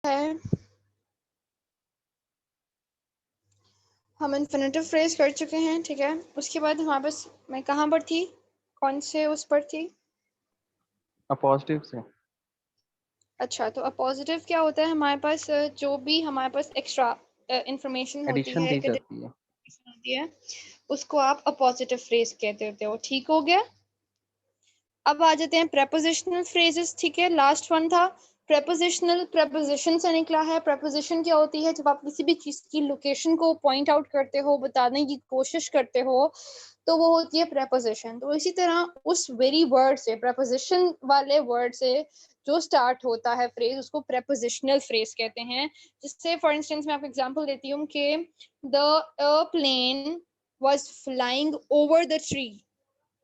है हम infinitive phrase कर चुके हैं, ठीक है। उसके बाद हमारे पास, मैं कहाँ पर थी, कौन से उस पर थी? पॉजिटिव से। अच्छा, तो अपोजिटिव क्या होता है हमारे पास? जो भी हमारे पास एक्स्ट्रा इंफॉर्मेशन होती एडिशन है, दी एक जाती है। होती है, उसको आप अपोजिटिव फ्रेज कहते होते हो। ठीक हो गया। अब आ जाते हैं प्रेपोजिशनल फ्रेजेस, ठीक है। लास्ट वन था प्रेपोजिशनल, प्रेपोजिशन से निकला है। प्रेपोजिशन क्या होती है? जब आप किसी भी चीज की लोकेशन को पॉइंट आउट करते हो, बताने की कोशिश करते हो, तो वो होती है प्रेपोजिशन। तो इसी तरह उस वेरी वर्ड से, प्रेपोजिशन वाले वर्ड से जो स्टार्ट होता है फ्रेज, उसको प्रेपोजिशनल फ्रेज कहते हैं। जिससे फॉर इंस्टेंस मैं आपको एग्जांपल देती हूँ कि the airplane was flying over the tree.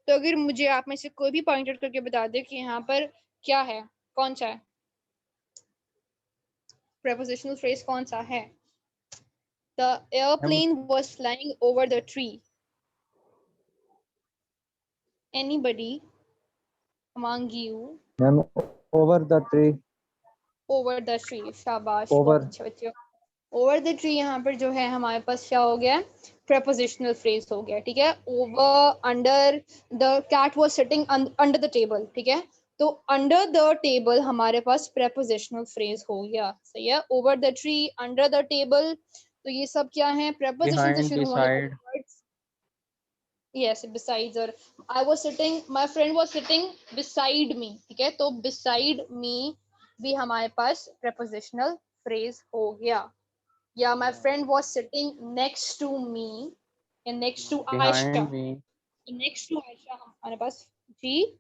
तो अगर मुझे आप में से कोई भी पॉइंट आउट करके बता दे कि यहाँ पर क्या है, कौन सा है प्रेपोजिशनल फ्रेज, कौन सा है? The ma'am airplane was flying over the tree. Anybody among you? Ma'am over the tree. Over the tree, शाबाश, बहुत ओवर। अच्छे बच्चे। ओवर द ट्री यहाँ पर जो है हमारे पास क्या हो गया? प्रेपोजिशनल फ्रेज हो गया, ठीक है। Over, under, the cat was sitting under the table, ठीक है। तो अंडर द टेबल हमारे पास प्रेपोजिशनल फ्रेज हो गया, सही है। Over the tree, under the table, तो ये सब क्या है? प्रेपोजिशन से बिहाइंड, शुरू होने वाले बिसाइड। वर्ड्स। यस, बिसाइड्स, और I was sitting, my friend was sitting beside me, ठीक है। तो बिसाइड मी भी हमारे पास प्रेपोजिशनल फ्रेज हो गया। या my friend was sitting next to me and next to Aisha, behind me. next to Aisha हमारे पास। जी,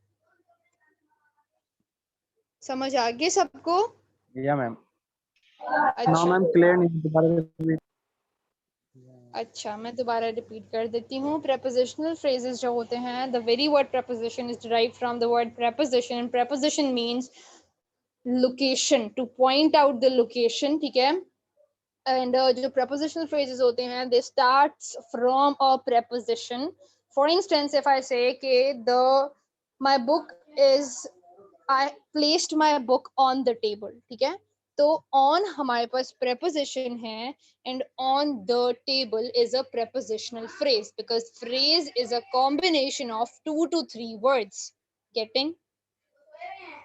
समझ आ गई सबको? या मैम। ना अच्छा, मैम क्लियर नहीं, दोबारा repeat। अच्छा, मैं दोबारा रिपीट कर देती हूँ। prepositional phrases जो होते हैं, the very word preposition is derived from the word preposition, and preposition means location, to point out the location, ठीक है। एंड जो prepositional phrases होते हैं, they starts from a preposition. For instance, if I say कि the my book is, I placed my book on the table, ठीक है। तो on हमारे पास preposition है, and on the table is a prepositional phrase, because phrase is a combination of 2 to 3 words. Getting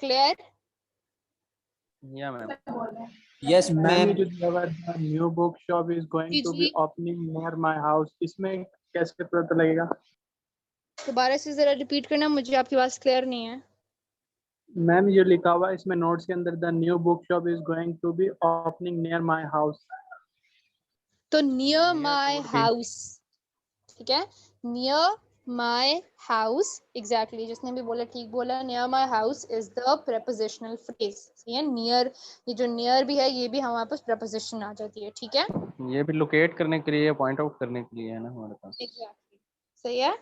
clear? या ma'am. Yes ma'am ma'am. ये जो new book shop is going जी to be जी, opening near my house, इसमें कैसे पता लगेगा? दोबारा से जरा रिपीट करना, मुझे आपकी बात क्लियर नहीं है। मैम ये लिखा हुआ है इसमें नोट्स के अंदर, the new book shop is going to be opening near my house. तो near near my would be. House, ठीक है। नियर माय हाउस, एग्जैक्टली, जिसने भी बोला ठीक बोला। Near my house is the prepositional phrase, सही है। नियर, ये जो नियर भी है, ये भी हमारे पास preposition आ जाती है, ठीक है। ये भी लोकेट करने के लिए, पॉइंट आउट करने के लिए है ना हमारे पास। एग्जैक्टली, सही है।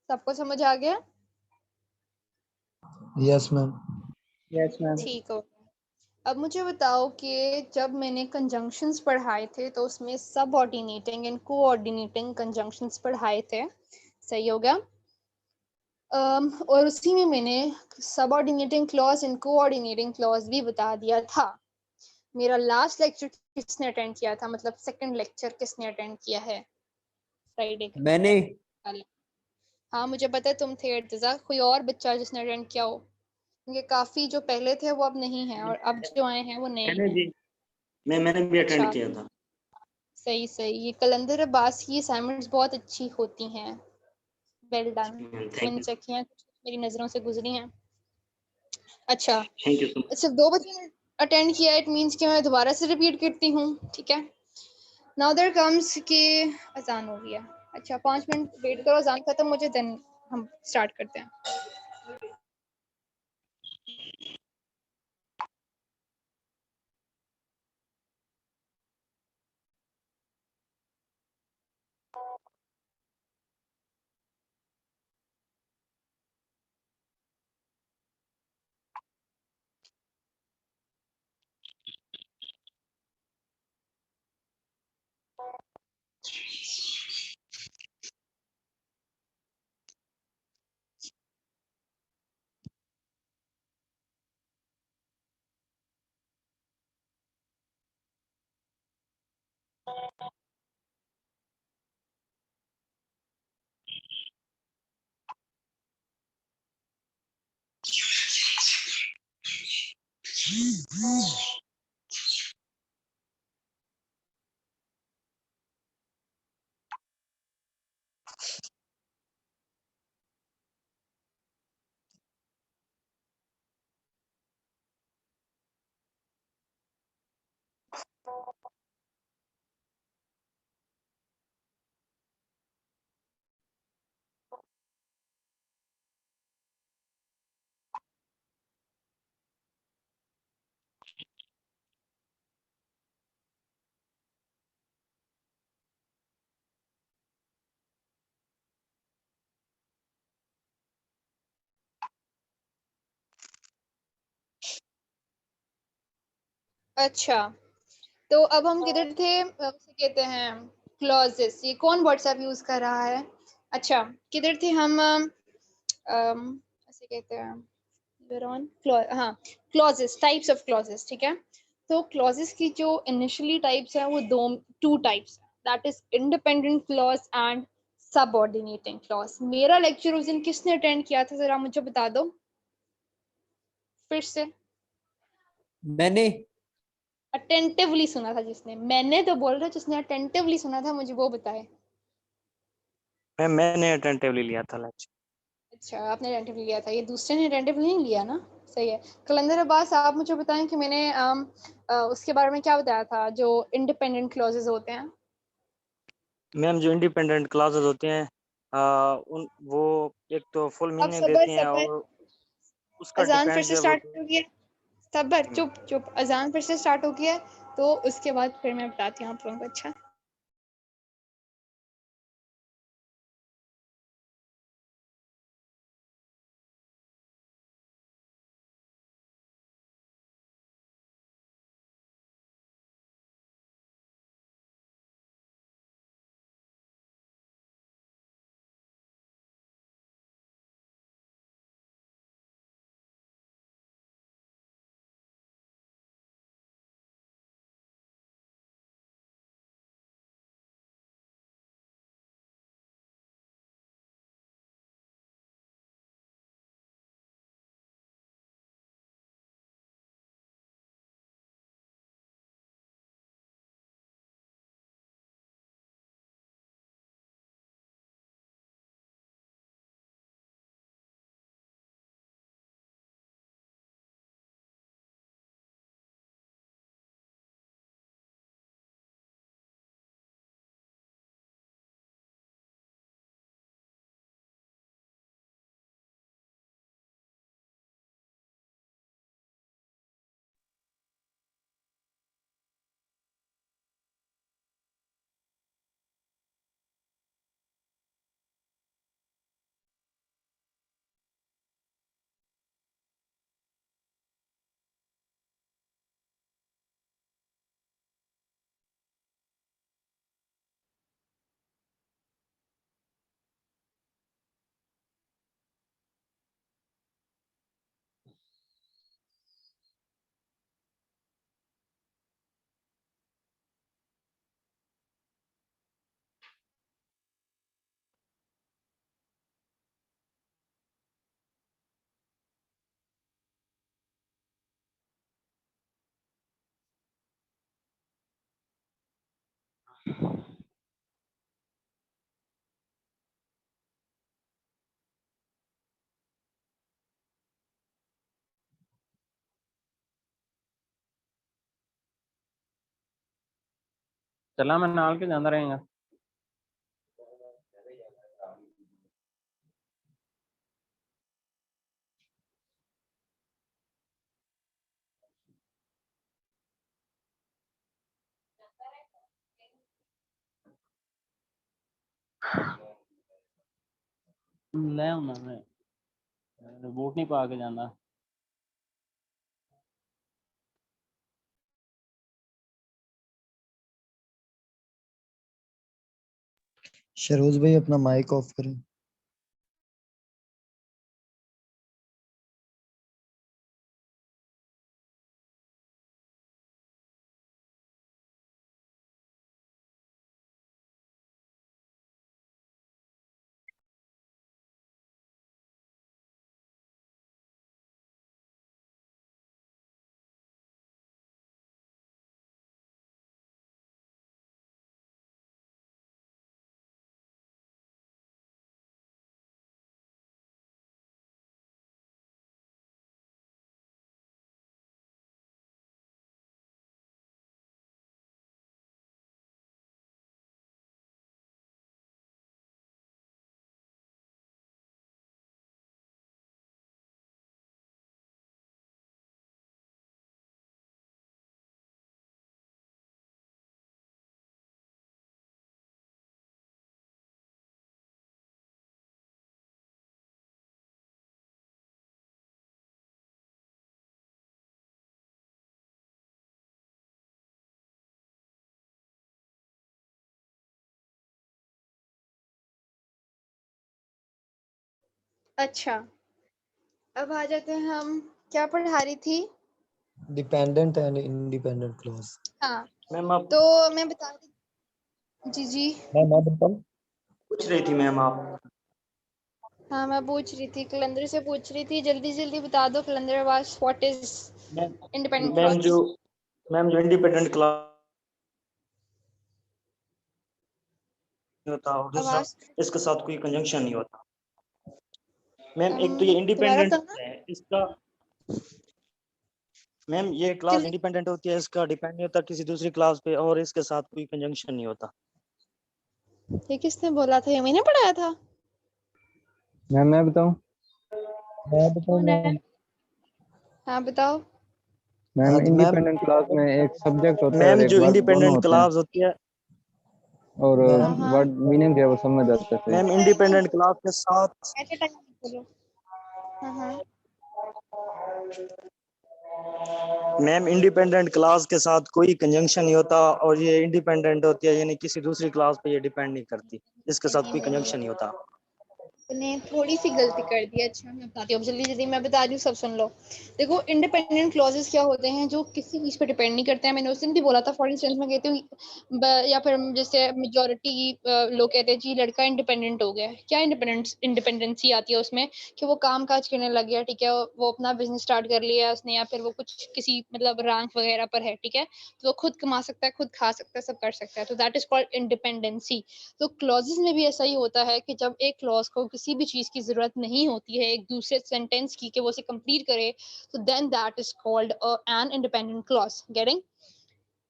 सबको समझ आ गया? Yes ma'am. Yes ma'am. ठीक हो। अब मुझे बताओ कि जब मैंने कंजंक्शंस पढ़ाए थे, तो उसमें सबऑर्डिनेटिंग एंड कोऑर्डिनेटिंग कंजंक्शंस पढ़ाए थे, सही हो गया। और उसी में मैंने subordinating clause and coordinating clause भी बता दिया था। मेरा लास्ट लेक्चर किसने अटेंड किया था, मतलब सेकंड लेक्चर किसने अटेंड किया है फ्राइडे मैंने। का? हाँ, मुझे पता है तुम थे इर्तिजा। कोई और बच्चा जिसने अटेंड किया हो? क्योंकि काफी जो पहले थे वो अब नहीं है, और अब जो आए हैं वो नए मैंने हैं। भी मैंने भी अच्छा, अटेंड किया था। सही सही। ये कलंदर अब्बास की असाइनमेंट्स बहुत अच्छी होती हैं। Well done. थैंक मैंने यू। चेक किया, कुछ मेरी नजरों से गुजरी हैं। अच्छा, थैंक यू सो मच। सिर्फ 2 बच्चों ने अटेंड किया, इट मीन्स कि मैं दोबारा से रिपीट करती हूँ, ठीक है। नाउ देयर कम्स कि अजान हो गया। अच्छा, 5 मिनट वेट करो, अजान खत्म हो जाए, देन हम स्टार्ट करते हैं। अच्छा, तो अब हम किधर थे? उसे कहते हैं क्लॉजेस। ये कौन व्हाट्सएप यूज कर रहा है? अच्छा, किधर थे हम? ऐसे कहते हैं हाँ, क्लॉजेस, टाइप्स ऑफ क्लॉजेस। ठीक है, तो क्लॉजेस की जो इनिशियली टाइप्स है वो टू टाइप्स है, that is independent clause and subordinating clause. मेरा लेक्चर उस दिन किसने अटेंड किया था, जरा मुझे बता दो फिर से। मैंने। अटेंटिवली सुना था जिसने? मैंने तो बोल रहा, जिसने अटेंटिवली सुना था मुझे वो बताए। मैंने अटेंटिवली लिया था लेक्चर। अच्छा, आपने अटेंटिवली लिया था, ये दूसरे ने अटेंटिवली नहीं लिया ना? सही है। कलंदर अब्बास, आप मुझे बताएं कि मैंने उसके बारे में क्या बताया था जो इंडिपेंडेंट क्लॉजेस होते हैं। मैम जो इंडिपेंडेंट क्लासेस होते हैं वो एक तो फुल अब मीनिंग सबर देती हैं सबर, और उसका अजान फिर डिपेंड से जब स्टार्ट हो गया। सबर, चुप चुप, अजान फिर से स्टार्ट हो गया, तो उसके बाद फिर मैं बताती हूँ आप लोगों को। अच्छा, चला मैं नाल के जांदा रहेगा। ले आना मैं वोट नहीं पा के जाना। शरोज भाई अपना माइक ऑफ करें। अच्छा, अब आ जाते हैं हम, क्या पढ़ा रही थी? Dependent and independent clause. हाँ, मैम आप तो मैं बता रही, जी जी, मैं बताऊं? पूछ रही थी मैम आप। हाँ मैं पूछ रही थी, कलंदर से पूछ रही थी, जल्दी जल्दी बता दो कलंदर वास, what is ma'am independent ma'am clause? जो इंडिपेंडेंट क्लास होता और दूसरा आवाज इसके साथ कोई कंजंक्शन नहीं होता। मैम एक तो ये दोबारा इंडिपेंडेंट कहना है इसका, मैम ये क्लास जल्दी। इंडिपेंडेंट होती है, इसका डिपेंड नहीं होता किसी दूसरी क्लास पे और इसके साथ कोई कंजंक्शन नहीं होता। ये किसने बोला था? ये मैंने पढ़ाया था? मैम मैं बताऊं? मैं बताऊं कौन है? मैम? हाँ बताओ। मैम हाँ तो मैम, इंडिपेंडेंट क्लास में एक सब्जेक्ट होता है और मैम एक जो वर्ब, दोनों इंडिपेंडेंट होते हैं, क्लास होती है, और हाँ मैम हाँ, वर्ड मीनिंग है वो समझ आते हैं सही। मैम इंडिपेंडेंट क्लास के साथ, एट ए टाइम बोलो। हाँ हाँ, मैम इंडिपेंडेंट क्लास के साथ कोई कंजंक्शन नहीं होता और ये इंडिपेंडेंट होती है, यानी किसी दूसरी क्लास पे ये डिपेंड नहीं करती, इसके साथ कोई कंजंक्शन नहीं होता। ने थोड़ी सी गलती कर दी। अच्छा मैं बताती हूँ, अब जल्दी जल्दी मैं बता रही हूँ, सब सुन लो। देखो इंडिपेंडेंट क्लॉजेस क्या होते हैं, जो किसी चीज पे डिपेंड नहीं करते हैं। मैंने उस दिन भी बोला था, फॉर इंस्टेंस मैं कहती हूँ या फिर जैसे मेजोरिटी लोग कहते हैं जी लड़का इंडिपेंडेंट हो गया है। क्या इंडिपेंडेंसी आती है उसमें कि वो काम काज करने लग गया, ठीक है, वो अपना बिजनेस स्टार्ट कर लिया उसने, या फिर वो कुछ किसी मतलब रैंक वगैरह पर है, ठीक है, तो वो खुद कमा सकता है, खुद खा सकता है, सब कर सकता है, तो दैट इज कॉल्ड इंडिपेंडेंसी। तो क्लॉजेस में भी ऐसा ही होता है कि जब एक क्लॉज को किसी भी चीज की जरूरत नहीं होती है एक दूसरे सेंटेंस की कि वो उसे कंप्लीट करे, तो then that is called an independent clause. Getting?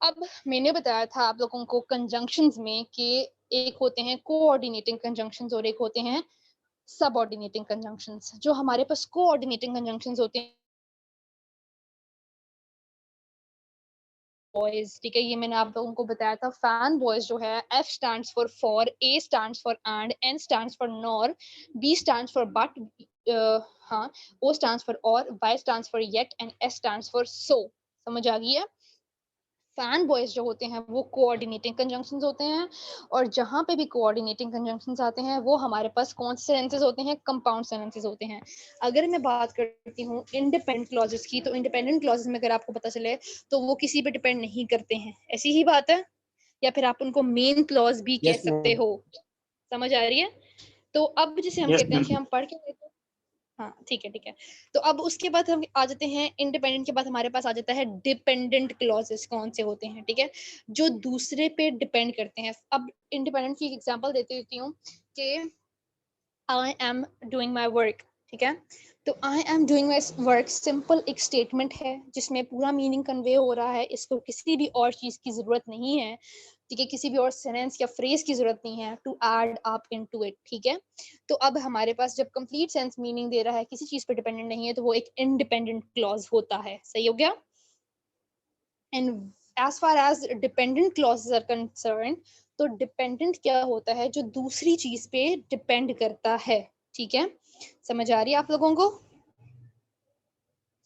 अब मैंने बताया था आप लोगों को कंजंक्शंस में कि एक होते हैं कोऑर्डिनेटिंग कंजंक्शंस और एक होते हैं सबऑर्डिनेटिंग कंजंक्शंस। जो हमारे पास कोऑर्डिनेटिंग कंजंक्शंस होते हैं बॉयज, ठीक है, ये मैंने आप लोगों को बताया था। फैन बॉयज जो है, F stands for, A stands for and, N stands for nor, B stands for but, हाँ, O stands for or, Y stands for yet and S stands for so। समझ आ गई है? फैन बॉयज जो होते हैं वो कोऑर्डिनेटिंग कंजंक्शंस होते हैं, और जहां पे भी कोऑर्डिनेटिंग कंजंक्शंस आते हैं वो हमारे पास कौन से सेंटेंसेस होते हैं? कंपाउंड सेंटेंसेस होते हैं। अगर मैं बात करती हूँ इंडिपेंडेंट क्लॉजेस की, तो इंडिपेंडेंट क्लॉजेस में अगर आपको पता चले तो वो किसी पे डिपेंड नहीं करते हैं, ऐसी ही बात है, या फिर आप उनको मेन क्लॉज भी कह यस सकते मैम। हो। समझ आ रही है? तो अब जैसे हम यस कहते हैं मैम। कि हम पढ़ के, हाँ ठीक है ठीक है, तो अब उसके बाद हम आ जाते हैं इंडिपेंडेंट के बाद हमारे पास आ जाता है डिपेंडेंट क्लॉजेस। कौन से होते हैं? ठीक है, जो दूसरे पे डिपेंड करते हैं। अब इंडिपेंडेंट की एग्जांपल देती हूँ कि I am doing my work, ठीक है, तो I am doing my work simple एक स्टेटमेंट है जिसमें पूरा मीनिंग कन्वे हो रहा है, इसको किसी भी और चीज की जरूरत नहीं है, ठीक है, किसी भी और सेंटेंस या फ्रेज की जरूरत नहीं है to add up into it, ठीक है। तो अब हमारे पास जब कंप्लीट सेंस मीनिंग दे रहा है, किसी चीज पे डिपेंडेंट नहीं है, तो वो एक इंडिपेंडेंट क्लॉज होता है। सही हो गया? And as far as dependent clauses are concern, तो डिपेंडेंट क्या होता है? जो दूसरी चीज पे डिपेंड करता है, ठीक है। समझ आ रही है आप लोगों को?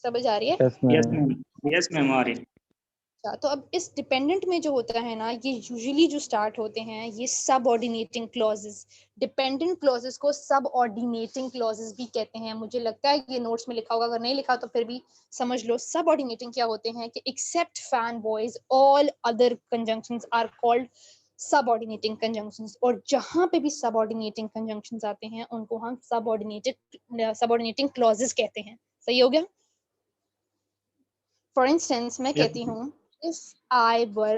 समझ आ रही है? Yes yes ma'am. Ma'am. Yes ma'am आ रही। अच्छा, तो अब इस डिपेंडेंट में जो होता है ना, ये यूजुअली जो स्टार्ट होते हैं ये सबऑर्डिनेटिंग क्लॉजेस। डिपेंडेंट क्लॉजेस को सबऑर्डिनेटिंग क्लॉजेस भी कहते हैं। मुझे लगता है ये नोट्स में लिखा होगा, अगर नहीं लिखा तो फिर भी समझ लो। सबऑर्डिनेटिंग क्या होते हैं कि except fan boys all other conjunctions are called subordinating conjunctions, और जहां पे भी सबऑर्डिनेटिंग कंजंक्शंस आते हैं उनको हम सबऑर्डिनेटिंग क्लॉजेस कहते हैं। सही हो गया? फॉर इंस्टेंस मैं यस कहती हूँ if I were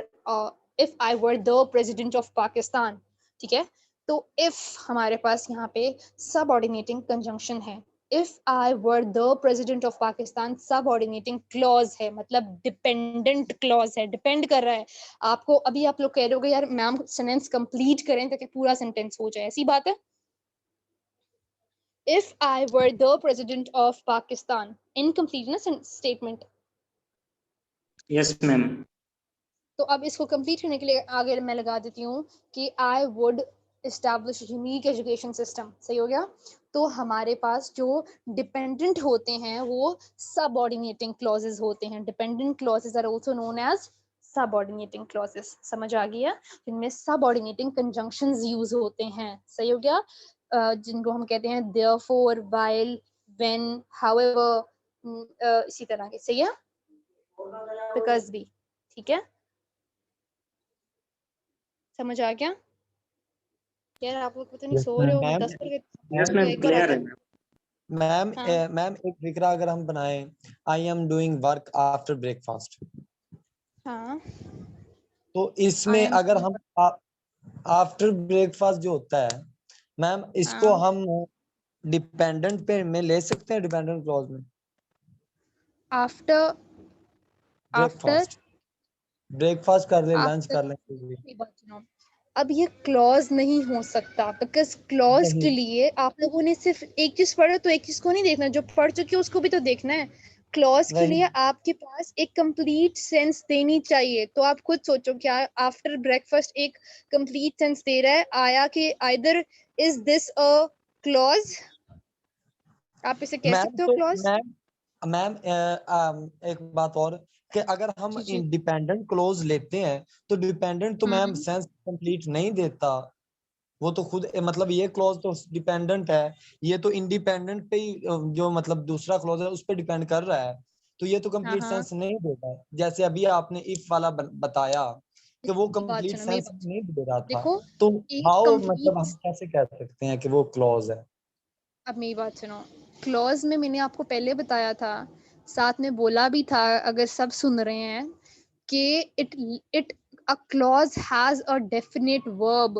if I were the president of Pakistan, ठीक है, तो if हमारे पास यहाँ पे subordinating conjunction है, if I were the president of Pakistan subordinating clause है, मतलब dependent clause है, depend कर रहा है आपको। अभी आप लोग कह रहे होगे यार मैम सेंटेंस कंप्लीट करें ताकि पूरा सेंटेंस हो जाए, ऐसी बात है। if I were the president of Pakistan, incomplete ना statement। Yes ma'am. तो अब इसको कंप्लीट करने के लिए आगे मैं लगा देती हूँ कि I would establish unique education system. सही हो गया? तो हमारे पास जो डिपेंडेंट होते हैं वो सबऑर्डिनेटिंग क्लॉजेस होते हैं। Dependent clauses are also known as subordinating clauses. समझ आ गई है? इनमें सबऑर्डिनेटिंग कंजंक्शंस यूज होते हैं। सही हो गया? जिनको हम कहते हैं therefore, while, when, however, इसी तरह के, सही है, because भी, ठीक है, समझ आ गया यार? आप लोग पता नहीं Yes, सो रहे हो, मैं ma'am. 10 पर Yes, ma'am. एक बार क्लियर है आता मैम। मैम हाँ। मैम एक फिक्रा अगर हम बनाएं, I am doing work after breakfast, हाँ, तो I इसमें am अगर doing हम आफ्टर ब्रेकफास्ट जो होता है मैम, इसको हाँ, हम डिपेंडेंट पे में ले सकते हैं, डिपेंडेंट क्लॉज में। after ब्रेकफास्ट ब्रेकफास्ट कर ले, लंच after कर ले, कुछ भी। मेरी बात सुनो, अब ये क्लॉज नहीं हो सकता, बिकॉज क्लॉज के नहीं, लिए आप लोगों ने सिर्फ एक चीज पढ़ा, तो एक चीज को नहीं देखना, जो पढ़ चुके हो उसको भी तो देखना है। क्लॉज के वही लिए आपके पास एक कंप्लीट सेंस देनी चाहिए, तो आप खुद सोचो क्या आफ्टर ब्रेकफास्ट एक कंप्लीट सेंस दे रहा है, आया कि either is this a clause, आप इसे कह मैम। सकते हो तो क्लॉज। मैम मैम एक बात और, कि अगर हम जी जी। इंडिपेंडेंट क्लोज लेते हैं तो डिपेंडेंट तो मैम हम्म, सेंस कंप्लीट नहीं देता। वो तो खुद मतलब ये क्लॉज तो डिपेंडेंट है, ये तो इंडिपेंडेंट पे ही जो मतलब दूसरा क्लॉज है उस पर डिपेंड कर रहा है, तो ये तो हाँ कंप्लीट हाँ, सेंस नहीं देता है। जैसे अभी आपने इफ वाला बताया कि वो मेरी बात कंप्लीट सुनो, मेरी सेंस बात सुनो, नहीं दे रहा था, देखो तो एक हाउ मतलब कंप्लीट, हम कैसे कह सकते हैं कि वो क्लॉज है? अब मेरी बात सुनो, क्लॉज में मैंने आपको पहले बताया था, साथ में बोला भी था, अगर सब सुन रहे हैं, कि it a clause has a definite verb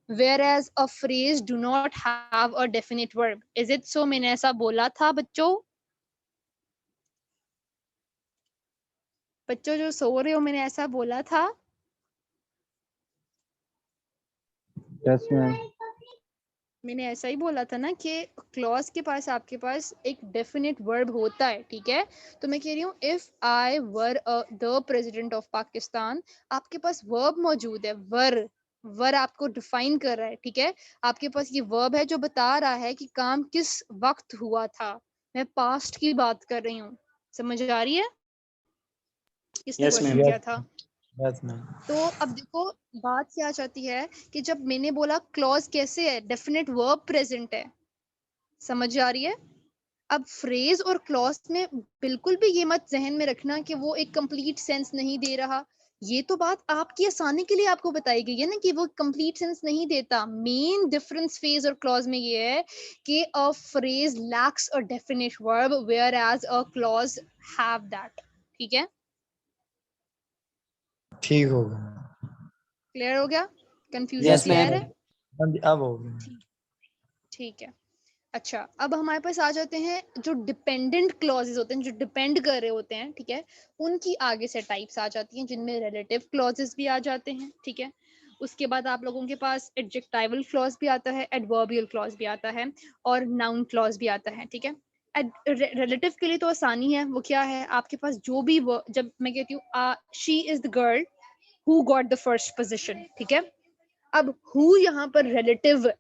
whereas a phrase do not have a definite verb. Is it so? मैंने ऐसा बोला था बच्चों? बच्चों जो सो रहे हो, मैंने ऐसा बोला था? Yes ma'am. मैंने ऐसा ही बोला था ना कि क्लॉज के पास आपके पास एक डेफिनेट वर्ब होता है, ठीक है? तो मैं कह रही हूँ if I were the president of Pakistan, आपके पास वर्ब मौजूद है, वर आपको डिफाइन कर रहा है, ठीक है? आपके पास ये वर्ब है जो बता रहा है कि काम किस वक्त हुआ था, मैं पास्ट की बात कर रही हूँ, समझ आ रही है? किसने यस क्वेश्चन मैम। किया यस था? Yes ma'am. तो अब देखो बात क्या चाहती है, कि जब मैंने बोला क्लॉज कैसे है, डेफिनेट वर्ब प्रेजेंट है, समझ आ रही है? अब फ्रेज और क्लॉज में बिल्कुल भी ये मत जहन में रखना कि वो एक कंप्लीट सेंस नहीं दे रहा, ये तो बात आपकी आसानी के लिए आपको बताई गई है ना कि वो कंप्लीट सेंस नहीं देता। मेन डिफरेंस फ्रेज और क्लॉज में ये है कि a phrase lacks a definite verb whereas a clause have that, ठीक है? ठीक हो गया। क्लियर हो गया? Confusion yes yes clear ma'am. Ma'am. है? अब हो गया। ठीक है। अच्छा, अब हमारे पास आ जाते हैं जो डिपेंडेंट क्लॉजेस होते हैं, जो डिपेंड कर रहे होते हैं, ठीक है? उनकी आगे से टाइप्स आ जाती हैं, जिनमें रिलेटिव क्लॉजेस भी आ जाते हैं, ठीक है? उसके बाद आप लोगों के पास एडजेक्टिवल क्लॉज भी आता है, एडवर्बियल क्लॉज भी आता है, और नाउन क्लॉज भी आता है, ठीक है? रिलेटिव के लिए तो आसानी है, वो क्या है, आपके पास जो भी जब मैं कहती हूँ she is the girl who got the first position, ठीक है? अब हु यहाँ पर रिलेटिव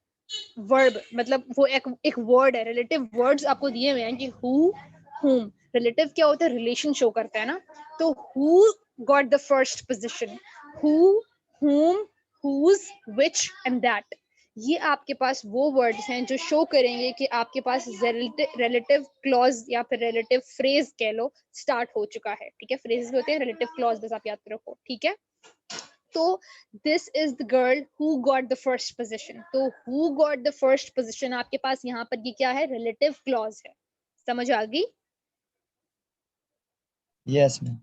वर्ब, मतलब वो एक वर्ड है, रिलेटिव वर्ड्स आपको दिए हुए हैं कि हु, whom, रिलेटिव क्या होता है, रिलेशन शो करता है ना, तो who got the first position, who, whom, whose, which and that, ये आपके पास वो वर्ड्स हैं जो शो करेंगे कि आपके पास रिलेटिव क्लॉज या फिर रिलेटिव फ्रेज कह लो स्टार्ट हो चुका है, ठीक है? फ्रेजेस होते हैं, रिलेटिव क्लॉज बस आप याद रखो, ठीक है? तो this is the girl who got the first position, तो who got the first position आपके पास यहाँ पर ये क्या है, रिलेटिव क्लॉज है, समझ आ गई? Yes ma'am.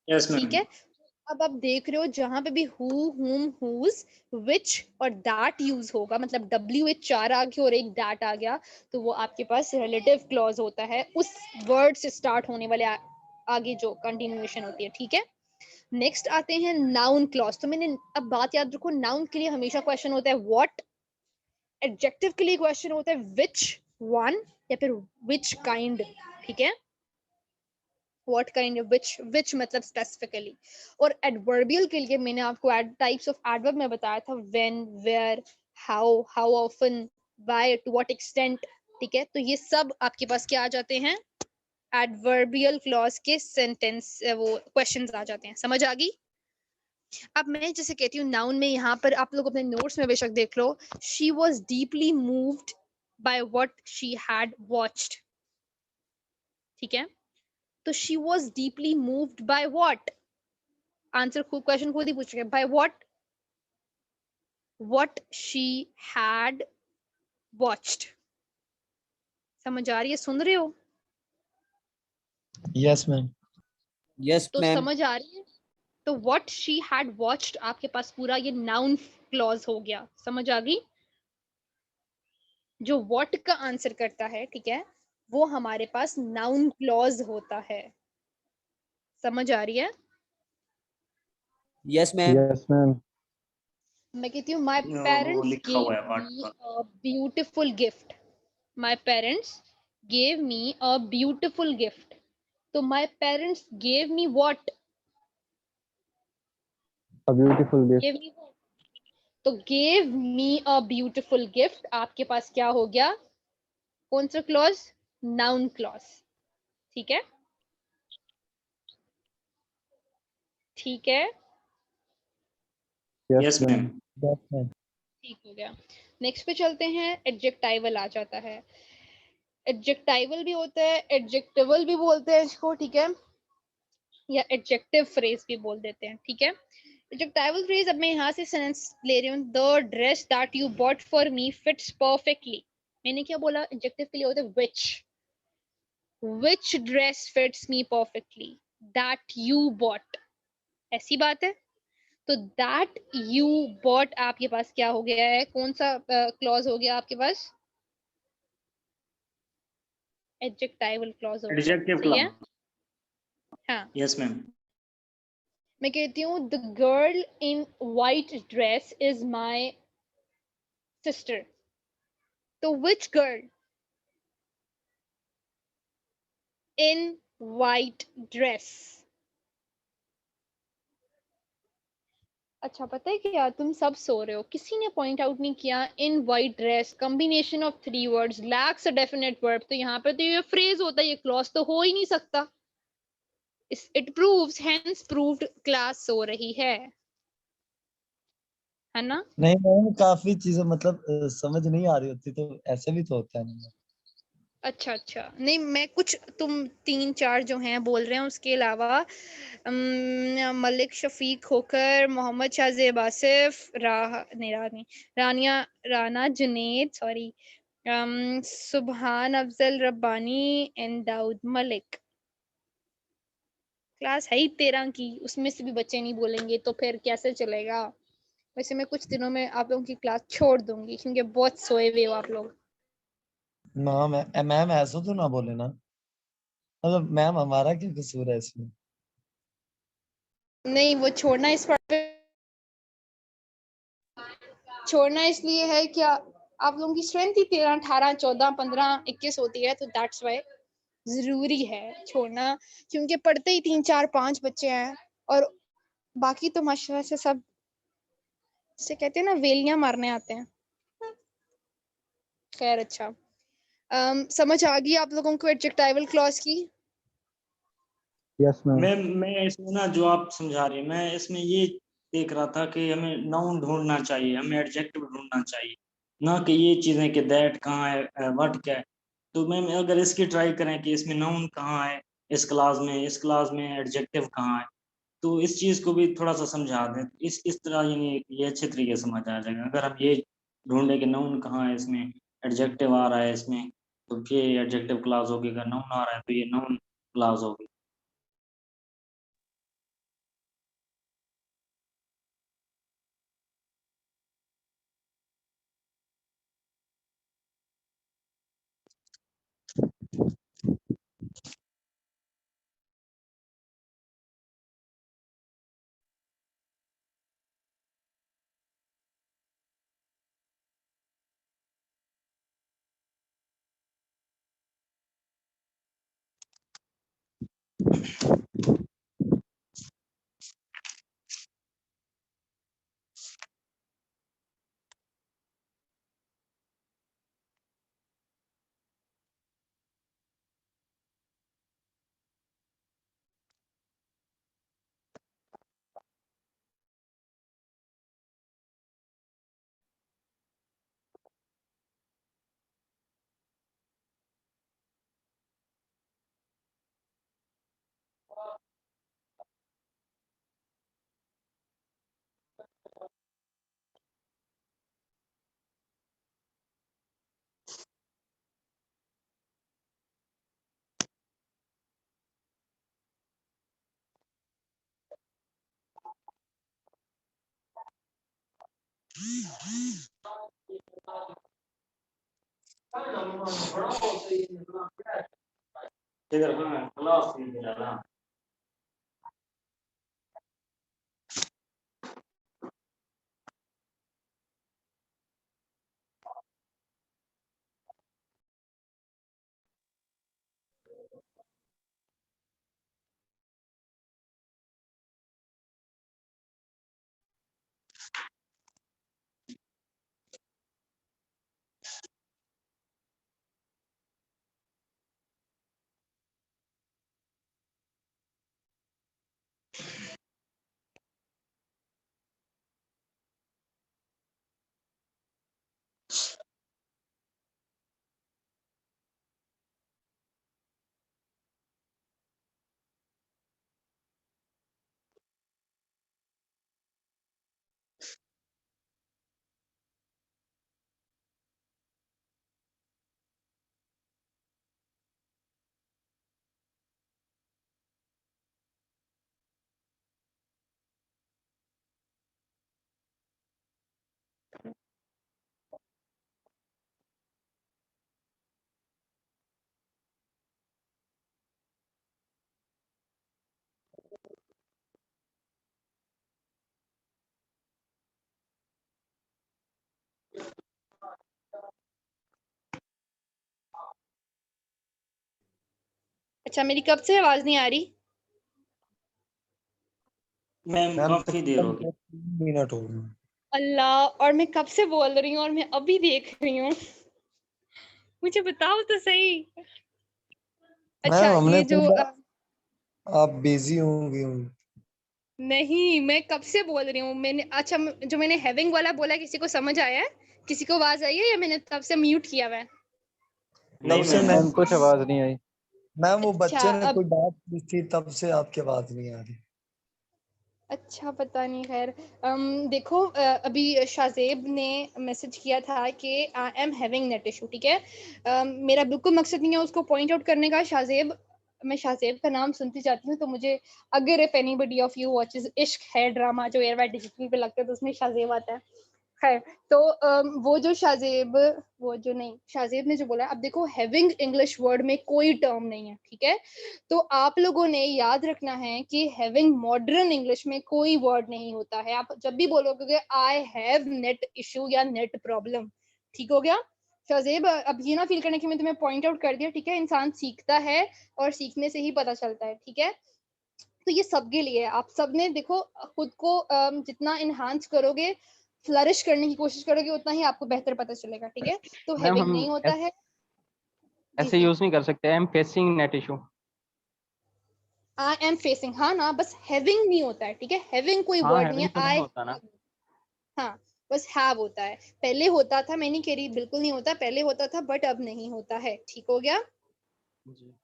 यस ठीक मैम। है। अब आप देख रहे हो जहां पे भी हु, हुम, हुज, विच और दैट यूज होगा, मतलब WH4 आ गया और एक दैट आ गया, तो वो आपके पास रिलेटिव क्लॉज होता है उस वर्ड से स्टार्ट होने वाले आगे जो कंटिन्यूएशन होती है, ठीक है? नेक्स्ट आते हैं नाउन क्लॉज। तो मैंने अब बात याद रखो, नाउन के लिए हमेशा क्वेश्चन होता है व्हाट, एडजेक्टिव के लिए क्वेश्चन होता है व्हिच वन या फिर व्हिच काइंड, ठीक है? व्हाट काइंड, व्हिच मतलब स्पेसिफिकली। और एडवर्बियल के लिए मैंने आपको टाइप्स ऑफ एडवर्ब में बताया था, when, where, how often, why, to what extent, ठीक है? तो ये सब आपके पास क्या आ जाते हैं, एडवर्बियल क्लॉज के सेंटेंस, वो क्वेश्चंस आ जाते हैं, समझ आ गई? अब मैं जैसे कहती हूँ नाउन में, यहाँ पर आप लोग अपने नोट्स में बेशक देख लो, she was deeply moved by what she had watched, ठीक है। तो she was deeply moved by what, answer खुद, क्वेश्चन खुद ही पूछेगा, by what she had watched। समझ आ रही है, सुन रहे हो? Yes ma'am. यस तो मैम। समझ आ रही है। तो what she had watched आपके पास पूरा ये नाउन क्लॉज हो गया, समझ आ गई। जो what का आंसर करता है, ठीक है, वो हमारे पास नाउन क्लॉज होता है। समझ आ रही है? Yes ma'am. Yes ma'am. मैं कहती हूँ माय वो पेरेंट्स लिखा गेव हुआ है पार्ट मी पर। A beautiful gift. My parents gave me a beautiful gift. तो my parents gave me what? A beautiful gift. Give me what? तो give me a beautiful gift आपके पास क्या हो गया? कौन सा क्लॉज? नाउन क्लॉज, ठीक है, ठीक है, Yes, यस ma'am. मैम। ठीक हो गया। नेक्स्ट पे चलते हैं, एडजेक्टाइवल आ जाता है। एडजेक्टाइवल भी होता है, एडजेक्टिवल भी बोलते हैं इसको, ठीक है, या एडजेक्टिव फ्रेज भी बोल देते हैं, ठीक है। एडजेक्टिवल फ्रेज, अब मैं यहाँ से सेंटेंस ले रही हूँ, the dress that you bought for me fits perfectly. मैंने क्या बोला? एडजेक्टिव के लिए होता है which dress fits me perfectly, that you bought, ऐसी बात है। तो that you bought आपके पास क्या हो गया है? कौन सा क्लॉज हो गया आपके पास? एडजेक्टिवल क्लॉज हो गया, एडजेक्टिव सही है। क्लॉज। हाँ, यस मैम। मैं कहती हूँ the girl in white dress is my sister. तो which girl in white dress? अच्छा, पता है क्या, तुम सब सो रहे हो, किसी ने पॉइंट आउट नहीं किया, in white dress combination of 3 words lakhs a definite verb. तो यहाँ पे तो ये फ्रेज होता है, ये क्लॉज तो हो ही नहीं सकता। It proves, hence proved, class so रही है ना। नहीं मैम, काफी चीजें मतलब समझ नहीं आ रही होती तो ऐसे भी तो होता है ना। अच्छा अच्छा, नहीं मैं कुछ, तुम 3-4 जो हैं बोल रहे हैं, उसके अलावा मलिक शफीक खोकर, मोहम्मद शाहजेब आसिफ, रानिया, राना जुनेद, सॉरी, सुबहान अफजल रब्बानी एंड दाऊद मलिक। क्लास है ही 13 की, उसमें से भी बच्चे नहीं बोलेंगे तो फिर कैसे चलेगा। वैसे मैं कुछ दिनों में आप लोगों की क्लास छोड़ दूंगी क्योंकि बहुत सोए हुए हो आप लोग। ना मैम ऐसा तो ना बोले ना, मतलब मैम हमारा क्या कसूर है इसमें। नहीं, वो छोड़ना इस बात पे छोड़ना इसलिए है कि आप लोगों की स्ट्रेंथ ही 13, 18, 14, 15, 21 होती है, तो दैट्स वाई जरूरी है छोड़ना, क्योंकि पढ़ते ही 3, 4, 5 बच्चे हैं और बाकी तो माशाल्लाह से सब से कहते हैं ना, वेलियां मारने आते हैं। खैर, अच्छा, समझ आ गई आप लोगों को एडजेक्टिवल क्लॉज की? Yes, ma'am. मैं इसमें ना, जो आप समझा रही हैं, मैं इसमें ये देख रहा था कि हमें नाउन ढूंढना चाहिए, हमें एडजेक्टिव ढूंढना चाहिए, ना कि ये चीजें कि दैट कहाँ है, व्हाट क्या है। तो मैम अगर इसकी ट्राई करें कि इसमें नाउन कहाँ है, इस क्लास में एडजेक्टिव कहाँ है, तो इस चीज को भी थोड़ा सा समझा दें, इस तरह ये अच्छे तरीके से समझ आ जाएगा। अगर हम ये ढूंढे कि नाउन कहाँ है, इसमें एडजेक्टिव आ रहा है इसमें, तो ये एडजेक्टिव क्लास होगी, अगर नाउन आ रहा है तो ये नाउन क्लास होगी। इधर हाँ क्लास में अच्छा, मेरी कब से आवाज नहीं आ रही? मैम मैम काफी देर हो गई। 3 मिनट हो गए। अल्लाह, और मैं कब से बोल रही हूँ और मैं अभी देख रही हूँ। मुझे बताओ तो सही। अच्छा, मैम हमने ये जो सोचा आप बिजी होंगी। नहीं, मैं कब से बोल रही हूँ। मैंने अच्छा जो मैंने हैविंग वाला बोला, किसी को समझ आया है? किसी को आवाज आई है या मैंने तब से म्यूट किया हुआ है? तब नहीं से मैम मैम कुछ आवाज नहीं आई। मैम वो अच्छा बच्चे ने अब कोई बात की थी, तब से आपकी आवाज नहीं आ रही। अच्छा, पता नहीं, खैर। देखो, अभी शाज़ेब ने मैसेज किया था कि I am having net issue, ठीक है। मेरा बिल्कुल मकसद नहीं है उसको पॉइंट आउट करने का। शाज़ेब, मैं शाज़ेब का नाम सुनती जाती हूँ तो मुझे, अगर if anybody of you watches इश्क है ड्रामा जो एयरवाइट डिजिटल पे लगता है तो उसमें शाज़ेब आता है। खैर, तो वो जो शाज़ेब, वो जो नहीं, शाज़ेब ने जो बोला, अब देखो हैविंग इंग्लिश वर्ड में कोई टर्म नहीं है, ठीक है। तो आप लोगों ने याद रखना है कि हैविंग मॉडर्न इंग्लिश में कोई वर्ड नहीं होता है। आप जब भी बोलोगे आई हैव नेट इशू या नेट प्रॉब्लम, ठीक हो गया। शाज़ेब, अब ये ना फील करने की मैं तुम्हें पॉइंट आउट कर दिया, ठीक है। इंसान सीखता है और सीखने से ही पता चलता है, ठीक है। तो ये सबके लिए है। आप सबने देखो खुद को जितना इनहांस करोगे, फ्लरिश करने की कोशिश करोगे, उतना ही आपको बेहतर पता चलेगा, ठीक है। तो मैम हैविंग हम नहीं होता है। जी ऐसे जी, यूज नहीं कर सकते। I am facing net issue. I am facing, हाँ ना, बस हैविंग नहीं होता है, ठीक है। हैविंग कोई हाँ वर्ड नहीं हैविंग है। तो नहीं आई, होता ना। हाँ, बस हैव होता है। पहले होता था, मैं नहीं कह रही बिल्कुल नहीं होता, पहले होता था बट अब नहीं होता है, ठीक हो गया। जी।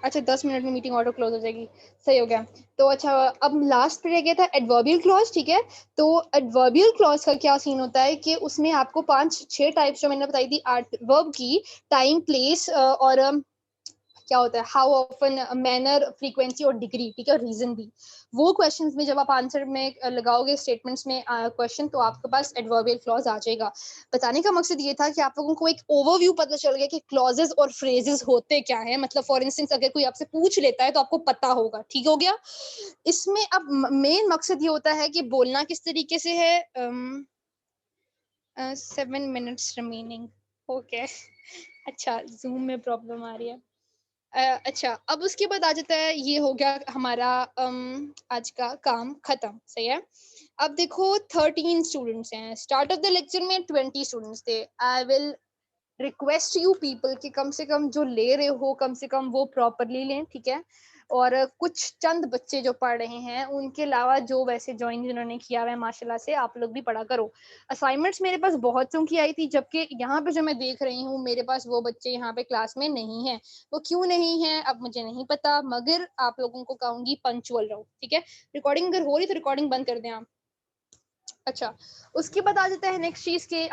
अच्छा, 10 मिनट में मीटिंग ऑटो क्लोज हो जाएगी, सही हो गया। तो अच्छा, अब लास्ट पे रह गया था एडवर्बियल क्लॉज, ठीक है। तो एडवर्बियल क्लॉज का क्या सीन होता है कि उसमें आपको 5-6 टाइप्स जो मैंने बताई थी एडवर्ब की, टाइम, प्लेस और क्या होता है, हाउ ऑफन, मैनर, फ्रीक्वेंसी और डिग्री, ठीक है, रीजन भी। वो क्वेश्चंस में जब आप आंसर में लगाओगे, स्टेटमेंट्स में क्वेश्चन, तो आपके पास एडवर्बियल क्लॉज आ जाएगा। बताने का मकसद ये था कि आप लोगों को एक ओवरव्यू पता चल गया कि क्लॉजेस और फ्रेजेस होते क्या है। मतलब फॉर इंस्टेंस अगर कोई आपसे पूछ लेता है तो आपको पता होगा, ठीक हो गया। इसमें अब मेन मकसद ये होता है कि बोलना किस तरीके से है। 7 मिनट्स रिमेनिंग, ओके। अच्छा, जूम में प्रॉब्लम आ रही है। अच्छा, अब उसके बाद आ जाता है, ये हो गया हमारा आज का काम खत्म, सही है। अब देखो 13 स्टूडेंट्स हैं, स्टार्ट ऑफ द लेक्चर में 20 स्टूडेंट्स थे। I will request you people कि कम से कम जो ले रहे हो, कम से कम वो प्रॉपरली लें, ठीक है। और कुछ चंद बच्चे जो पढ़ रहे हैं, उनके अलावा जो वैसे ज्वाइन जिन्होंने किया हुआ है माशाल्लाह से, आप लोग भी पढ़ा करो। असाइनमेंट्स मेरे पास बहुत सों की आई थी, जबकि यहाँ पे जो मैं देख रही हूँ मेरे पास वो बच्चे यहाँ पे क्लास में नहीं है। वो क्यों नहीं है अब मुझे नहीं पता, मगर आप लोगों को कहूंगी पंक्चुअल रहो, ठीक है। रिकॉर्डिंग अगर हो रही तो रिकॉर्डिंग बंद कर दें आप। अच्छा, उसके बाद आ जाता है नेक्स्ट चीज के